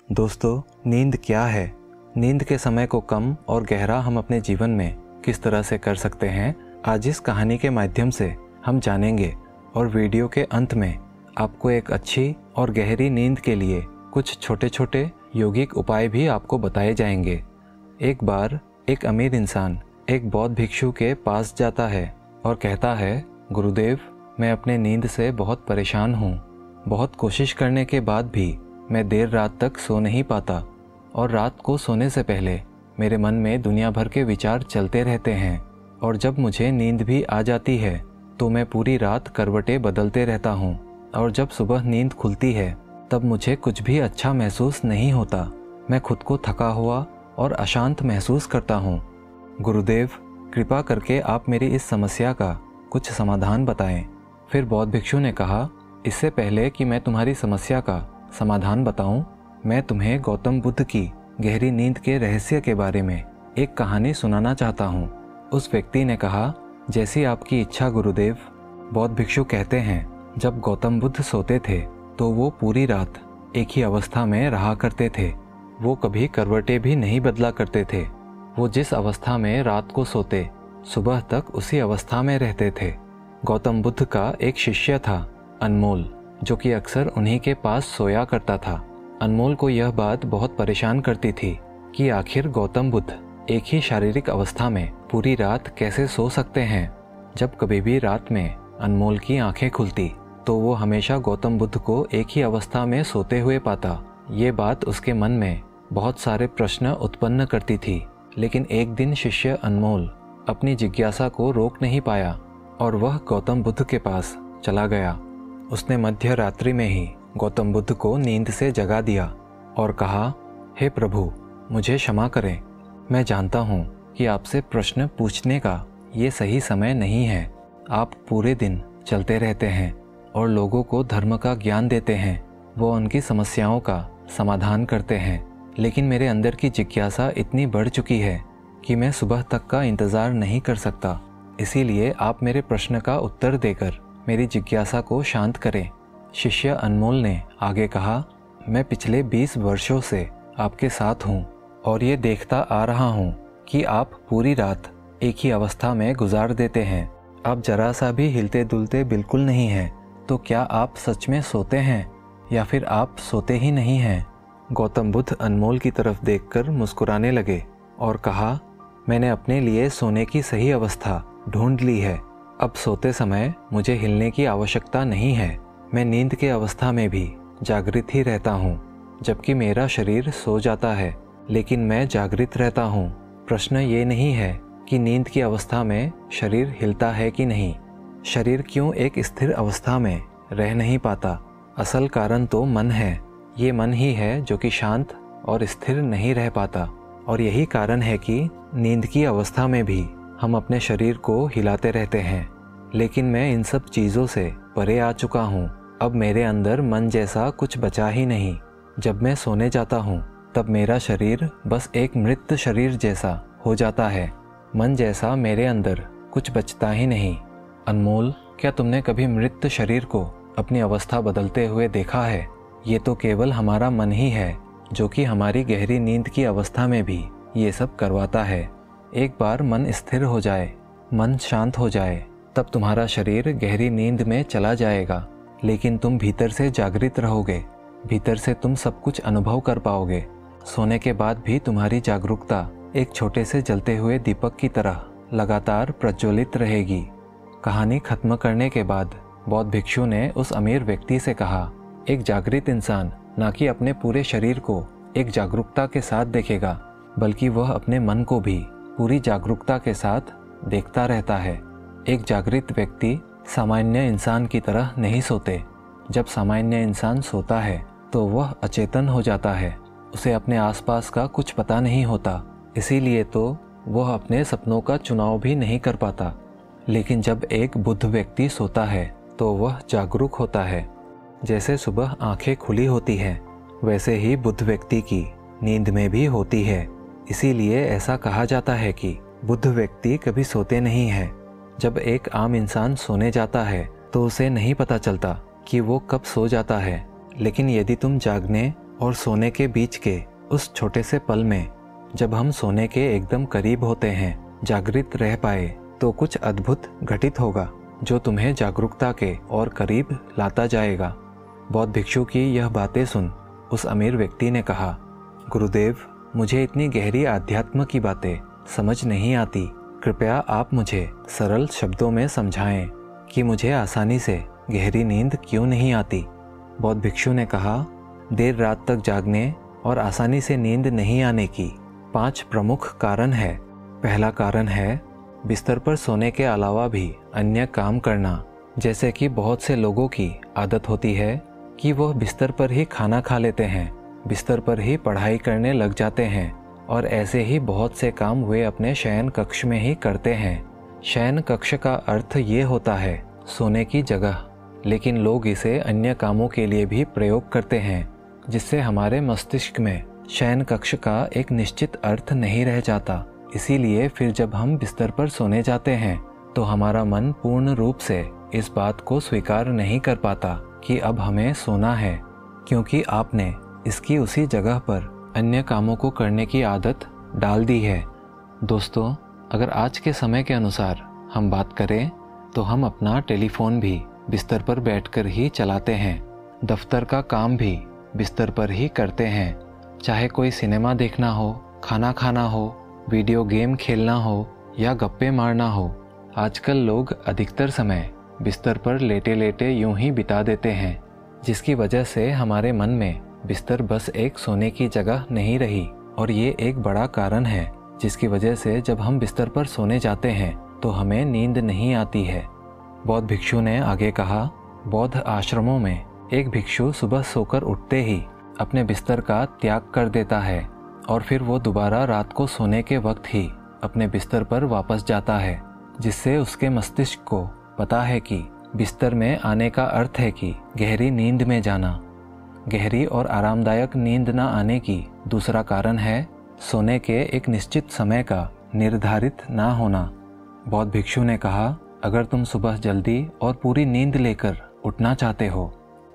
दोस्तों, नींद क्या है? नींद के समय को कम और गहरा हम अपने जीवन में किस तरह से कर सकते हैं, आज इस कहानी के माध्यम से हम जानेंगे। और वीडियो के अंत में आपको एक अच्छी और गहरी नींद के लिए कुछ छोटे छोटे यौगिक उपाय भी आपको बताए जाएंगे। एक बार एक अमीर इंसान एक बौद्ध भिक्षु के पास जाता है और कहता है, गुरुदेव, मैं अपने नींद से बहुत परेशान हूँ। बहुत कोशिश करने के बाद भी मैं देर रात तक सो नहीं पाता और रात को सोने से पहले मेरे मन में दुनिया भर के विचार चलते रहते हैं और जब मुझे नींद भी आ जाती है तो मैं पूरी रात करवटें बदलते रहता हूँ और जब सुबह नींद खुलती है तब मुझे कुछ भी अच्छा महसूस नहीं होता। मैं खुद को थका हुआ और अशांत महसूस करता हूँ। गुरुदेव, कृपा करके आप मेरी इस समस्या का कुछ समाधान बताएं। फिर बौद्ध भिक्षु ने कहा, इससे पहले कि मैं तुम्हारी समस्या का समाधान बताऊं, मैं तुम्हें गौतम बुद्ध की गहरी नींद के रहस्य के बारे में एक कहानी सुनाना चाहता हूं। उस व्यक्ति ने कहा, जैसी आपकी इच्छा गुरुदेव। बौद्ध भिक्षु कहते हैं, जब गौतम बुद्ध सोते थे तो वो पूरी रात एक ही अवस्था में रहा करते थे। वो कभी करवटें भी नहीं बदला करते थे। वो जिस अवस्था में रात को सोते, सुबह तक उसी अवस्था में रहते थे। गौतम बुद्ध का एक शिष्य था, अनमोल, जो कि अक्सर उन्हीं के पास सोया करता था। अनमोल को यह बात बहुत परेशान करती थी कि आखिर गौतम बुद्ध एक ही शारीरिक अवस्था में पूरी रात कैसे सो सकते हैं। जब कभी भी रात में अनमोल की आंखें खुलती तो वो हमेशा गौतम बुद्ध को एक ही अवस्था में सोते हुए पाता। ये बात उसके मन में बहुत सारे प्रश्न उत्पन्न करती थी। लेकिन एक दिन शिष्य अनमोल अपनी जिज्ञासा को रोक नहीं पाया और वह गौतम बुद्ध के पास चला गया। उसने मध्य रात्रि में ही गौतम बुद्ध को नींद से जगा दिया और कहा, हे प्रभु, मुझे क्षमा करें। मैं जानता हूँ कि आपसे प्रश्न पूछने का ये सही समय नहीं है। आप पूरे दिन चलते रहते हैं और लोगों को धर्म का ज्ञान देते हैं। वो उनकी समस्याओं का समाधान करते हैं। लेकिन मेरे अंदर की जिज्ञासा इतनी बढ़ चुकी है कि मैं सुबह तक का इंतज़ार नहीं कर सकता। इसीलिए आप मेरे प्रश्न का उत्तर देकर मेरी जिज्ञासा को शांत करें। शिष्य अनमोल ने आगे कहा, मैं पिछले 20 वर्षों से आपके साथ हूँ और ये देखता आ रहा हूँ कि आप पूरी रात एक ही अवस्था में गुजार देते हैं। आप जरा सा भी हिलते डुलते बिल्कुल नहीं हैं। तो क्या आप सच में सोते हैं या फिर आप सोते ही नहीं हैं? गौतम बुद्ध अनमोल की तरफ देखकर मुस्कुराने लगे और कहा, मैंने अपने लिए सोने की सही अवस्था ढूंढ ली है। अब सोते समय मुझे हिलने की आवश्यकता नहीं है। मैं नींद के अवस्था में भी जागृत ही रहता हूँ, जबकि मेरा शरीर सो जाता है, लेकिन मैं जागृत रहता हूँ। प्रश्न ये नहीं है कि नींद की अवस्था में शरीर हिलता है कि नहीं। शरीर क्यों एक स्थिर अवस्था में रह नहीं पाता? असल कारण तो मन है। ये मन ही है जो कि शांत और स्थिर नहीं रह पाता। और यही कारण है कि नींद की अवस्था में भी हम अपने शरीर को हिलाते रहते हैं। लेकिन मैं इन सब चीज़ों से परे आ चुका हूँ। अब मेरे अंदर मन जैसा कुछ बचा ही नहीं। जब मैं सोने जाता हूँ तब मेरा शरीर बस एक मृत शरीर जैसा हो जाता है। मन जैसा मेरे अंदर कुछ बचता ही नहीं। अनमोल, क्या तुमने कभी मृत शरीर को अपनी अवस्था बदलते हुए देखा है? ये तो केवल हमारा मन ही है जो कि हमारी गहरी नींद की अवस्था में भी ये सब करवाता है। एक बार मन स्थिर हो जाए, मन शांत हो जाए, तब तुम्हारा शरीर गहरी नींद में चला जाएगा, लेकिन तुम भीतर से जागृत रहोगे। भीतर से तुम सब कुछ अनुभव कर पाओगे। सोने के बाद भी तुम्हारी जागरूकता एक छोटे से जलते हुए दीपक की तरह लगातार प्रज्वलित रहेगी। कहानी खत्म करने के बाद बौद्ध भिक्षु ने उस अमीर व्यक्ति से कहा, एक जागृत इंसान न कि अपने पूरे शरीर को एक जागरूकता के साथ देखेगा, बल्कि वह अपने मन को भी पूरी जागरूकता के साथ देखता रहता है। एक जागृत व्यक्ति सामान्य इंसान की तरह नहीं सोते। जब सामान्य इंसान सोता है तो वह अचेतन हो जाता है। उसे अपने आसपास का कुछ पता नहीं होता, इसीलिए तो वह अपने सपनों का चुनाव भी नहीं कर पाता। लेकिन जब एक बुद्ध व्यक्ति सोता है तो वह जागरूक होता है। जैसे सुबह आंखें खुली होती हैं, वैसे ही बुद्ध व्यक्ति की नींद में भी होती है। इसीलिए ऐसा कहा जाता है कि बुद्ध व्यक्ति कभी सोते नहीं हैं। जब एक आम इंसान सोने जाता है तो उसे नहीं पता चलता कि वो कब सो जाता है। लेकिन यदि तुम जागने और सोने के बीच के उस छोटे से पल में जब हम सोने के एकदम करीब होते हैं, जागृत रह पाए तो कुछ अद्भुत घटित होगा जो तुम्हें जागरूकता के और करीब लाता जाएगा। बौद्ध भिक्षु की यह बातें सुन उस अमीर व्यक्ति ने कहा, गुरुदेव, मुझे इतनी गहरी आध्यात्म की बातें समझ नहीं आती। कृपया आप मुझे सरल शब्दों में समझाएं कि मुझे आसानी से गहरी नींद क्यों नहीं आती। बौद्ध भिक्षु ने कहा, देर रात तक जागने और आसानी से नींद नहीं आने की 5 प्रमुख कारण है। पहला कारण है बिस्तर पर सोने के अलावा भी अन्य काम करना। जैसे कि बहुत से लोगों की आदत होती है कि वह बिस्तर पर ही खाना खा लेते हैं, बिस्तर पर ही पढ़ाई करने लग जाते हैं और ऐसे ही बहुत से काम वे अपने शयन कक्ष में ही करते हैं। शयन कक्ष का अर्थ ये होता है सोने की जगह, लेकिन लोग इसे अन्य कामों के लिए भी प्रयोग करते हैं, जिससे हमारे मस्तिष्क में शयन कक्ष का एक निश्चित अर्थ नहीं रह जाता। इसीलिए फिर जब हम बिस्तर पर सोने जाते हैं तो हमारा मन पूर्ण रूप से इस बात को स्वीकार नहीं कर पाता कि अब हमें सोना है, क्योंकि आपने इसकी उसी जगह पर अन्य कामों को करने की आदत डाल दी है। दोस्तों, अगर आज के समय के अनुसार हम बात करें तो हम अपना टेलीफोन भी बिस्तर पर बैठकर ही चलाते हैं, दफ्तर का काम भी बिस्तर पर ही करते हैं। चाहे कोई सिनेमा देखना हो, खाना खाना हो, वीडियो गेम खेलना हो या गप्पे मारना हो, आजकल लोग अधिकतर समय बिस्तर पर लेटे लेटे यूं ही बिता देते हैं, जिसकी वजह से हमारे मन में बिस्तर बस एक सोने की जगह नहीं रही। और ये एक बड़ा कारण है जिसकी वजह से जब हम बिस्तर पर सोने जाते हैं तो हमें नींद नहीं आती है। बौद्ध भिक्षु ने आगे कहा, बौद्ध आश्रमों में एक भिक्षु सुबह सोकर उठते ही अपने बिस्तर का त्याग कर देता है और फिर वो दोबारा रात को सोने के वक्त ही अपने बिस्तर पर वापस जाता है, जिससे उसके मस्तिष्क को पता है कि बिस्तर में आने का अर्थ है कि गहरी नींद में जाना। गहरी और आरामदायक नींद न आने की दूसरा कारण है सोने के एक निश्चित समय का निर्धारित ना होना। बौद्ध भिक्षु ने कहा, अगर तुम सुबह जल्दी और पूरी नींद लेकर उठना चाहते हो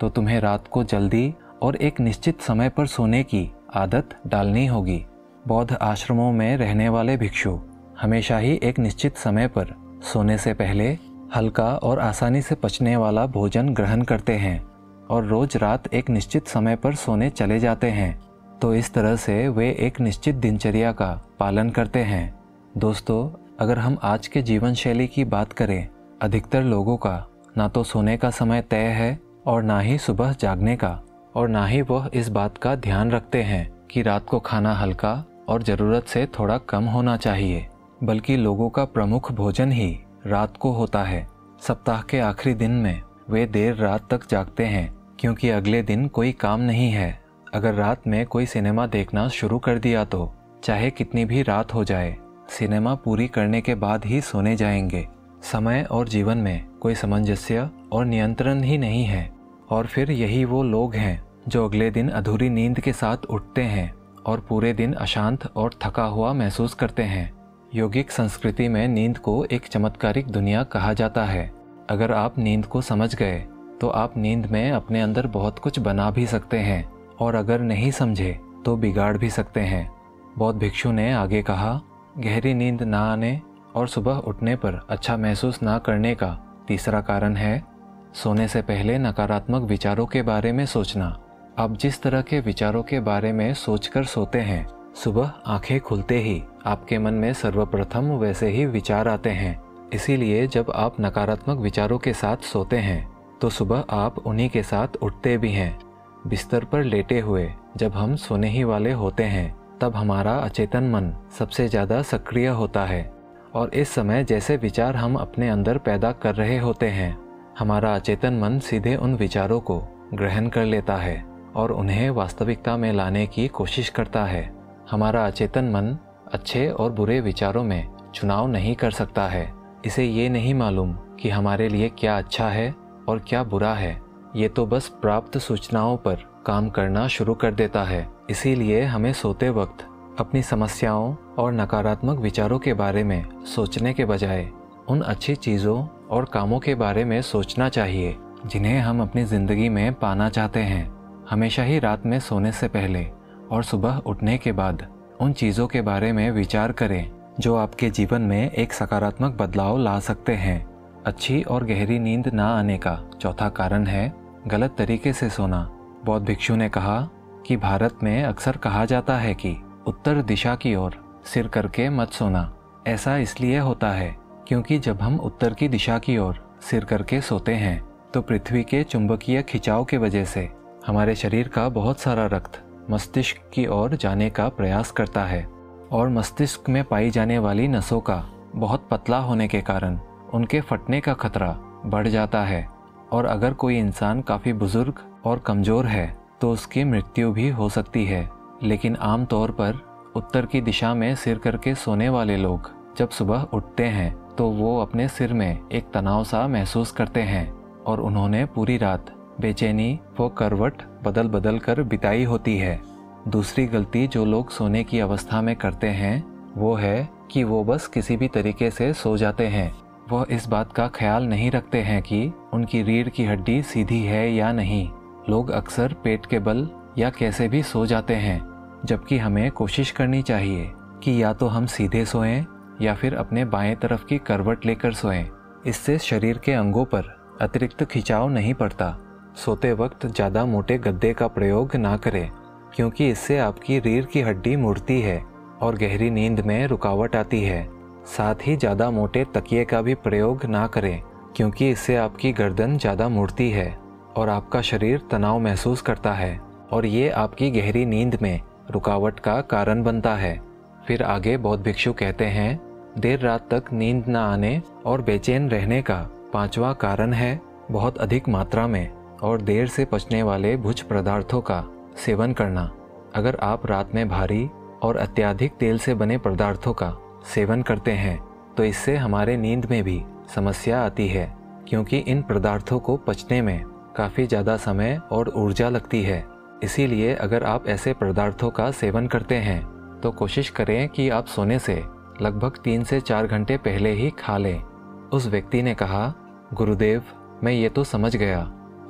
तो तुम्हें रात को जल्दी और एक निश्चित समय पर सोने की आदत डालनी होगी। बौद्ध आश्रमों में रहने वाले भिक्षु हमेशा ही एक निश्चित समय पर सोने से पहले हल्का और आसानी से पचने वाला भोजन ग्रहण करते हैं और रोज रात एक निश्चित समय पर सोने चले जाते हैं। तो इस तरह से वे एक निश्चित दिनचर्या का पालन करते हैं। दोस्तों, अगर हम आज के जीवन शैली की बात करें, अधिकतर लोगों का ना तो सोने का समय तय है और ना ही सुबह जागने का, और ना ही वह इस बात का ध्यान रखते हैं कि रात को खाना हल्का और ज़रूरत से थोड़ा कम होना चाहिए, बल्कि लोगों का प्रमुख भोजन ही रात को होता है। सप्ताह के आखिरी दिन में वे देर रात तक जागते हैं क्योंकि अगले दिन कोई काम नहीं है। अगर रात में कोई सिनेमा देखना शुरू कर दिया तो चाहे कितनी भी रात हो जाए, सिनेमा पूरी करने के बाद ही सोने जाएंगे। समय और जीवन में कोई सामंजस्य और नियंत्रण ही नहीं है। और फिर यही वो लोग हैं जो अगले दिन अधूरी नींद के साथ उठते हैं और पूरे दिन अशांत और थका हुआ महसूस करते हैं। योगिक संस्कृति में नींद को एक चमत्कारिक दुनिया कहा जाता है। अगर आप नींद को समझ गए तो आप नींद में अपने अंदर बहुत कुछ बना भी सकते हैं, और अगर नहीं समझे तो बिगाड़ भी सकते हैं। बौद्ध भिक्षु ने आगे कहा, गहरी नींद ना आने और सुबह उठने पर अच्छा महसूस ना करने का तीसरा कारण है सोने से पहले नकारात्मक विचारों के बारे में सोचना। आप जिस तरह के विचारों के बारे में सोचकर सोते हैं, सुबह आंखें खुलते ही आपके मन में सर्वप्रथम वैसे ही विचार आते हैं। इसीलिए जब आप नकारात्मक विचारों के साथ सोते हैं तो सुबह आप उन्हीं के साथ उठते भी हैं। बिस्तर पर लेटे हुए जब हम सोने ही वाले होते हैं तब हमारा अचेतन मन सबसे ज़्यादा सक्रिय होता है, और इस समय जैसे विचार हम अपने अंदर पैदा कर रहे होते हैं, हमारा अचेतन मन सीधे उन विचारों को ग्रहण कर लेता है और उन्हें वास्तविकता में लाने की कोशिश करता है। हमारा अचेतन मन अच्छे और बुरे विचारों में चुनाव नहीं कर सकता है। इसे ये नहीं मालूम कि हमारे लिए क्या अच्छा है और क्या बुरा है। ये तो बस प्राप्त सूचनाओं पर काम करना शुरू कर देता है। इसीलिए हमें सोते वक्त अपनी समस्याओं और नकारात्मक विचारों के बारे में सोचने के बजाय उन अच्छी चीज़ों और कामों के बारे में सोचना चाहिए जिन्हें हम अपनी ज़िंदगी में पाना चाहते हैं। हमेशा ही रात में सोने से पहले और सुबह उठने के बाद उन चीज़ों के बारे में विचार करें जो आपके जीवन में एक सकारात्मक बदलाव ला सकते हैं। अच्छी और गहरी नींद ना आने का चौथा कारण है गलत तरीके से सोना। बौद्ध भिक्षु ने कहा कि भारत में अक्सर कहा जाता है कि उत्तर दिशा की ओर सिर करके मत सोना। ऐसा इसलिए होता है क्योंकि जब हम उत्तर की दिशा की ओर सिर करके सोते हैं तो पृथ्वी के चुंबकीय खिंचाव के वजह से हमारे शरीर का बहुत सारा रक्त मस्तिष्क की ओर जाने का प्रयास करता है और मस्तिष्क में पाई जाने वाली नसों का बहुत पतला होने के कारण उनके फटने का खतरा बढ़ जाता है। और अगर कोई इंसान काफ़ी बुजुर्ग और कमज़ोर है तो उसकी मृत्यु भी हो सकती है। लेकिन आम तौर पर उत्तर की दिशा में सिर करके सोने वाले लोग जब सुबह उठते हैं तो वो अपने सिर में एक तनाव सा महसूस करते हैं और उन्होंने पूरी रात बेचैनी वो करवट बदल बदल कर बिताई होती है। दूसरी गलती जो लोग सोने की अवस्था में करते हैं वो है कि वो बस किसी भी तरीके से सो जाते हैं। वह इस बात का ख्याल नहीं रखते हैं कि उनकी रीढ़ की हड्डी सीधी है या नहीं। लोग अक्सर पेट के बल या कैसे भी सो जाते हैं, जबकि हमें कोशिश करनी चाहिए कि या तो हम सीधे सोएं या फिर अपने बाएं तरफ की करवट लेकर सोएं। इससे शरीर के अंगों पर अतिरिक्त खिंचाव नहीं पड़ता। सोते वक्त ज़्यादा मोटे गद्दे का प्रयोग ना करें क्योंकि इससे आपकी रीढ़ की हड्डी मुड़ती है और गहरी नींद में रुकावट आती है। साथ ही ज़्यादा मोटे तकिए का भी प्रयोग ना करें क्योंकि इससे आपकी गर्दन ज़्यादा मुड़ती है और आपका शरीर तनाव महसूस करता है और ये आपकी गहरी नींद में रुकावट का कारण बनता है। फिर आगे बौद्ध भिक्षु कहते हैं, देर रात तक नींद न आने और बेचैन रहने का पांचवा कारण है बहुत अधिक मात्रा में और देर से पचने वाले भोज्य पदार्थों का सेवन करना। अगर आप रात में भारी और अत्यधिक तेल से बने पदार्थों का सेवन करते हैं तो इससे हमारे नींद में भी समस्या आती है क्योंकि इन पदार्थों को पचने में काफ़ी ज़्यादा समय और ऊर्जा लगती है। इसीलिए अगर आप ऐसे पदार्थों का सेवन करते हैं तो कोशिश करें कि आप सोने से लगभग 3 से 4 घंटे पहले ही खा लें। उस व्यक्ति ने कहा, गुरुदेव, मैं ये तो समझ गया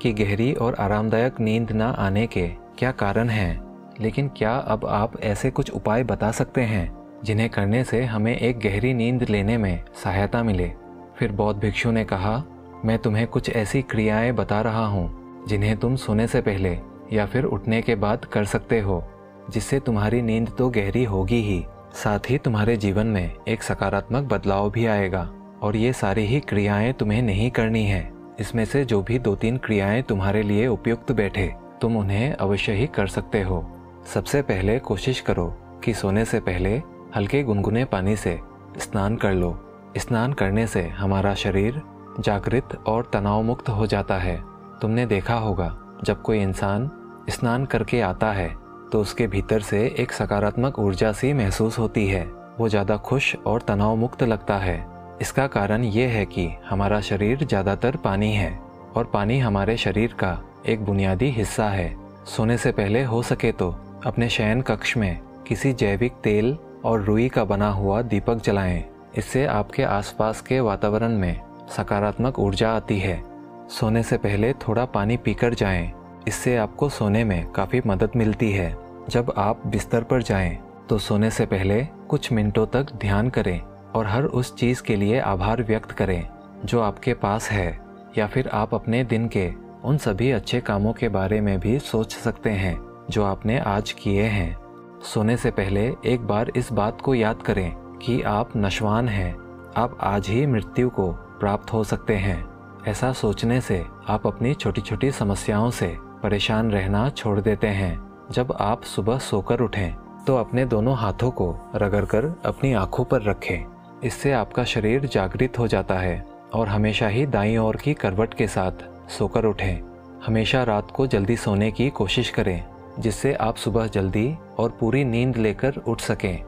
कि गहरी और आरामदायक नींद ना आने के क्या कारण हैं, लेकिन क्या अब आप ऐसे कुछ उपाय बता सकते हैं जिन्हें करने से हमें एक गहरी नींद लेने में सहायता मिले? फिर बौद्ध भिक्षु ने कहा, मैं तुम्हें कुछ ऐसी क्रियाएं बता रहा हूँ जिन्हें तुम सोने से पहले या फिर उठने के बाद कर सकते हो, जिससे तुम्हारी नींद तो गहरी होगी ही, साथ ही तुम्हारे जीवन में एक सकारात्मक बदलाव भी आएगा। और ये सारी ही क्रियाएं तुम्हें नहीं करनी है। इसमें से जो भी 2-3 क्रियाएं तुम्हारे लिए उपयुक्त बैठे तुम उन्हें अवश्य ही कर सकते हो। सबसे पहले कोशिश करो कि सोने से पहले हल्के गुनगुने पानी से स्नान कर लो। स्नान करने से हमारा शरीर जागृत और तनाव मुक्त हो जाता है। तुमने देखा होगा जब कोई इंसान स्नान करके आता है तो उसके भीतर से एक सकारात्मक ऊर्जा सी महसूस होती है। वो ज़्यादा खुश और तनाव मुक्त लगता है। इसका कारण ये है कि हमारा शरीर ज़्यादातर पानी है और पानी हमारे शरीर का एक बुनियादी हिस्सा है। सोने से पहले हो सके तो अपने शयन कक्ष में किसी जैविक तेल और रुई का बना हुआ दीपक जलाएं। इससे आपके आसपास के वातावरण में सकारात्मक ऊर्जा आती है। सोने से पहले थोड़ा पानी पीकर जाएं। इससे आपको सोने में काफ़ी मदद मिलती है। जब आप बिस्तर पर जाएं तो सोने से पहले कुछ मिनटों तक ध्यान करें और हर उस चीज़ के लिए आभार व्यक्त करें जो आपके पास है, या फिर आप अपने दिन के उन सभी अच्छे कामों के बारे में भी सोच सकते हैं जो आपने आज किए हैं। सोने से पहले एक बार इस बात को याद करें कि आप नशवान हैं, आप आज ही मृत्यु को प्राप्त हो सकते हैं। ऐसा सोचने से आप अपनी छोटी छोटी समस्याओं से परेशान रहना छोड़ देते हैं। जब आप सुबह सोकर उठें तो अपने दोनों हाथों को रगड़कर अपनी आंखों पर रखें। इससे आपका शरीर जागृत हो जाता है और हमेशा ही दाईं ओर की करवट के साथ सोकर उठें। हमेशा रात को जल्दी सोने की कोशिश करें जिससे आप सुबह जल्दी और पूरी नींद लेकर उठ सकें।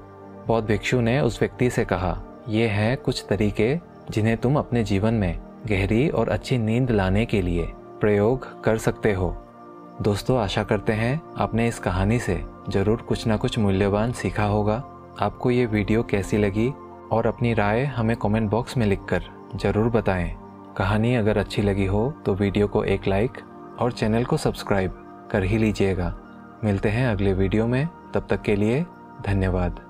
बौद्ध भिक्षु ने उस व्यक्ति से कहा, ये हैं कुछ तरीके जिन्हें तुम अपने जीवन में गहरी और अच्छी नींद लाने के लिए प्रयोग कर सकते हो। दोस्तों, आशा करते हैं आपने इस कहानी से ज़रूर कुछ ना कुछ मूल्यवान सीखा होगा। आपको ये वीडियो कैसी लगी और अपनी राय हमें कमेंट बॉक्स में लिखकर ज़रूर बताएं। कहानी अगर अच्छी लगी हो तो वीडियो को एक लाइक और चैनल को सब्सक्राइब कर ही लीजिएगा। मिलते हैं अगले वीडियो में, तब तक के लिए धन्यवाद।